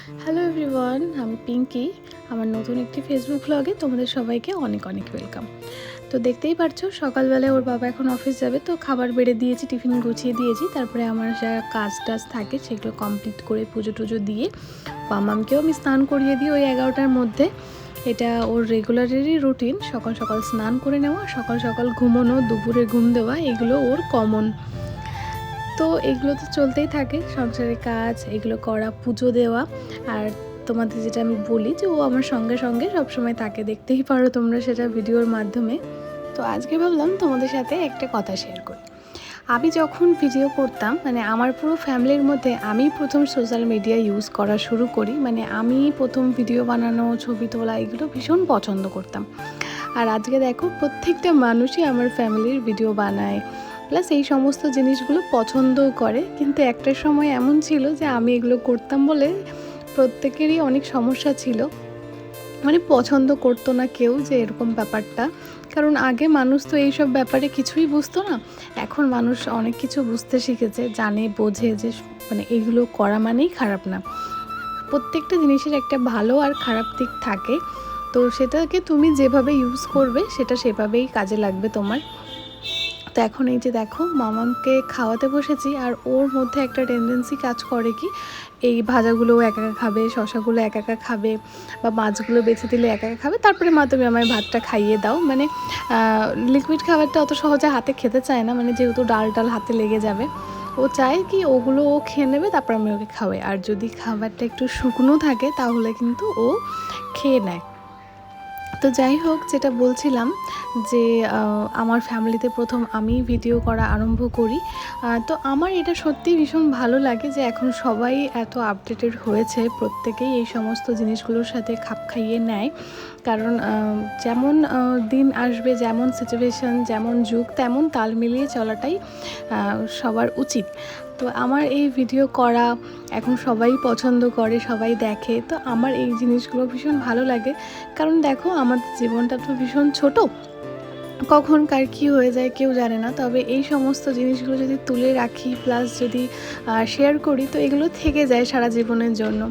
Hello everyone, আমি পিঙ্কি। আমার নতুন একটি ফেসবুক ব্লগে তোমাদের সবাইকে অনেক অনেক ওয়েলকাম। তো দেখতেই পারছো সকালবেলায় ওর বাবা এখন অফিস যাবে, তো খাবার বেড়ে দিয়েছি, টিফিন গুছিয়ে দিয়েছি। তারপরে আমার যা কাজ টাজ থাকে সেগুলো কমপ্লিট করে পুজো টুজো দিয়ে মামামকেও আমি স্নান করিয়ে দিই ওই 11টার মধ্যে। এটা ওর রেগুলারেরই রুটিন, সকাল সকাল স্নান করে নেওয়া, সকাল সকাল ঘুমোনো, দুপুরে ঘুম দেওয়া, এগুলো ওর কমন। তো এগুলো তো চলতেই থাকে, সংসারের কাজ এগুলো করা, পুজো দেওয়া। আর তোমাদের যেটা আমি বলি যে ও আমার সঙ্গে সঙ্গে সবসময় থাকে, দেখতেই পারো তোমরা সেটা ভিডিওর মাধ্যমে। তো আজকে ভাবলাম তোমাদের সাথে একটা কথা শেয়ার করি। আমি যখন ভিডিও করতাম, মানে আমার পুরো ফ্যামিলির মধ্যে আমি প্রথম সোশ্যাল মিডিয়া ইউজ করা শুরু করি, মানে আমি প্রথম ভিডিও বানানো, ছবি তোলা এগুলো ভীষণ পছন্দ করতাম। আর আজকে দেখো প্রত্যেকটা মানুষই আমার ফ্যামিলির ভিডিও বানায়, প্লাস এই সমস্ত জিনিসগুলো পছন্দও করে। কিন্তু একটা সময় এমন ছিল যে আমি এগুলো করতাম বলে প্রত্যেকেরই অনেক সমস্যা ছিল, মানে পছন্দ করতো না কেউ যে এরকম ব্যাপারটা। কারণ আগে মানুষ তো এইসব ব্যাপারে কিছুই বুঝতো না, এখন মানুষ অনেক কিছু বুঝতে শিখেছে, জানে, বোঝে যে মানে এগুলো করা মানেই খারাপ না। প্রত্যেকটা জিনিসের একটা ভালো আর খারাপ দিক থাকে, তো সেটাকে তুমি যেভাবে ইউজ করবে সেটা সেভাবেই কাজে লাগবে তোমার। তো এখন এই যে দেখো মামামকে খাওয়াতে বসেছি, আর ওর মধ্যে একটা টেন্ডেন্সি কাজ করে কি, এই ভাজাগুলোও একা একা খাবে, শশাগুলো একা একা খাবে, বা মাছগুলো বেছে দিলে একা একা খাবে। তারপরে মা তুমি আমায় ভাতটা খাইয়ে দাও, মানে লিকুইড খাবারটা অত সহজে হাতে খেতে চায় না, মানে যেহেতু ডাল ডাল হাতে লেগে যাবে। ও চায় কি ওগুলো ও খেয়ে নেবে, তারপর আমি ওকে খাওয়াই। আর যদি খাবারটা একটু শুকনো থাকে তাহলে কিন্তু ও খেয়ে নেয়। তো যাই হোক, যেটা বলছিলাম যে আমার ফ্যামিলিতে প্রথম আমি ভিডিও করা আরম্ভ করি। তো আমার এটা সত্যিই ভীষণ ভালো লাগে যে এখন সবাই এত আপডেটেড হয়েছে, প্রত্যেকেই এই সমস্ত জিনিসগুলোর সাথে খাপ খাইয়ে নেয়। কারণ যেমন দিন আসবে, যেমন সিচুয়েশান, যেমন যুগ, তেমন তাল মিলিয়ে চলাটাই সবার উচিত। তো আমার এই ভিডিও করা এখন সবাই পছন্দ করে, সবাই দেখে, তো আমার এই জিনিসগুলো ভীষণ ভালো লাগে। কারণ দেখো আমাদের জীবনটা তো ভীষণ ছোট, কখন কার কী হয়ে যায় কেউ জানে না। তবে এই সমস্ত জিনিসগুলো যদি তুলে রাখি, প্লাস যদি শেয়ার করি, তো এগুলো থেকে যায় সারা জীবনের জন্য।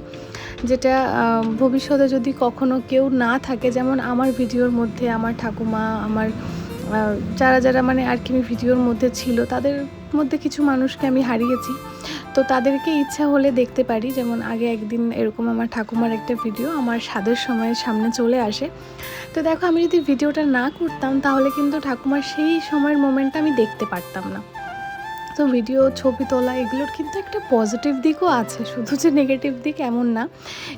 যেটা ভবিষ্যতে যদি কখনো কেউ না থাকে, যেমন আমার ভিডিওর মধ্যে আমার ঠাকুমা, আমার যারা যারা মানে আর কি ভিডিওর মধ্যে ছিল, তাদের মধ্যে কিছু মানুষকে আমি হারিয়েছি। তো তাদেরকে ইচ্ছা হলে দেখতে পারি। যেমন আগে একদিন এরকম আমার ঠাকুমার একটা ভিডিও আমার স্বাদের সময়ের সামনে চলে আসে। তো দেখো আমি যদি ভিডিওটা না করতাম তাহলে কিন্তু ঠাকুমার সেই সময়ের মোমেন্টটা আমি দেখতে পারতাম না। তো ভিডিও, ছবি তোলা এগুলোর কিন্তু একটা পজিটিভ দিকও আছে, শুধু যে নেগেটিভ দিক এমন না।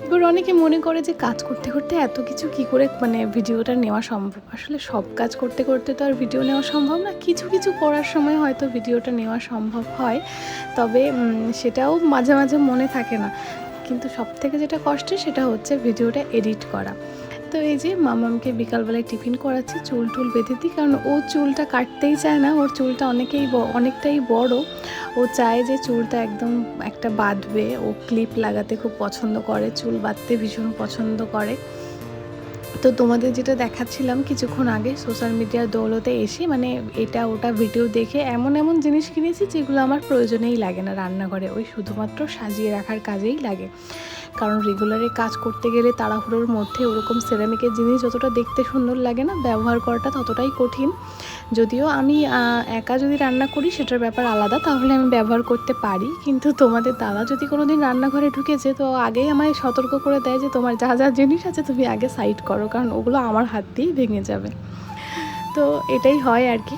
এবার অনেকে মনে করে যে কাজ করতে করতে এত কিছু কী করে মানে ভিডিওটা নেওয়া সম্ভব। আসলে সব কাজ করতে করতে তো আর ভিডিও নেওয়া সম্ভব না, কিছু কিছু করার সময় হয়তো ভিডিওটা নেওয়া সম্ভব হয়, তবে সেটাও মাঝে মাঝে মনে থাকে না। কিন্তু সবথেকে যেটা কষ্টের সেটা হচ্ছে ভিডিওটা এডিট করা। তো এই যে মামামকে বিকালবেলায় টিফিন করাচ্ছি, চুল টুল বেঁধে দিই, কারণ ও চুলটা কাটতেই চায় না, ওর চুলটা অনেকটাই বড়। ও চায় যে চুলটা একদম একটা বাঁধবে, ও ক্লিপ লাগাতে খুব পছন্দ করে, চুল বাঁধতে ভীষণ পছন্দ করে। তো তোমাদের যেটা দেখাচ্ছিলাম কিছুক্ষণ আগে, সোশ্যাল মিডিয়ার দৌলতে এসে মানে এটা ওটা ভিডিও দেখে এমন এমন জিনিস কিনেছি যেগুলো আমার প্রয়োজনেই লাগে না রান্নাঘরে, ওই শুধুমাত্র সাজিয়ে রাখার কাজেই লাগে। কারণ রেগুলারে কাজ করতে গেলে তাড়াহুড়োর মধ্যে ওরকম সিরামিকের জিনিস যতটা দেখতে সুন্দর লাগে না, ব্যবহার করাটা ততটাই কঠিন। যদিও আমি একা যদি রান্না করি সেটার ব্যাপার আলাদা, তাহলে আমি ব্যবহার করতে পারি। কিন্তু তোমাদের দাদা যদি কোনো দিন রান্নাঘরে ঢুকেছে, তো আগেই আমায় সতর্ক করে দেয় যে তোমার যা যা জিনিস আছে তুমি আগে সাইড করো, কারণ ওগুলো আমার হাত দিয়েই ভেঙে যাবে। তো এটাই হয় আর কি।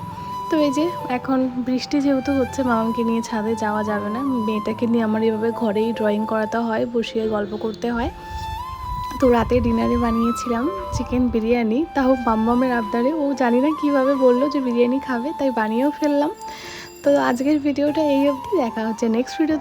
তো এই যে এখন বৃষ্টি যেহেতু হচ্ছে, মামাকে নিয়ে ছাদে যাওয়া যাবে না, মেয়েটাকে নিয়ে আমার এভাবে ঘরেই ড্রয়িং করাতে হয়, বসিয়ে গল্প করতে হয়। তো রাতে ডিনারে বানিয়েছিলাম চিকেন বিরিয়ানি, তাও মাম্মামের আবদারে, ও জানি না কীভাবে বললো যে বিরিয়ানি খাবে, তাই বানিয়েও ফেললাম। তো আজকের ভিডিওটা এই অবধি, দেখা হচ্ছে নেক্সট ভিডিওতে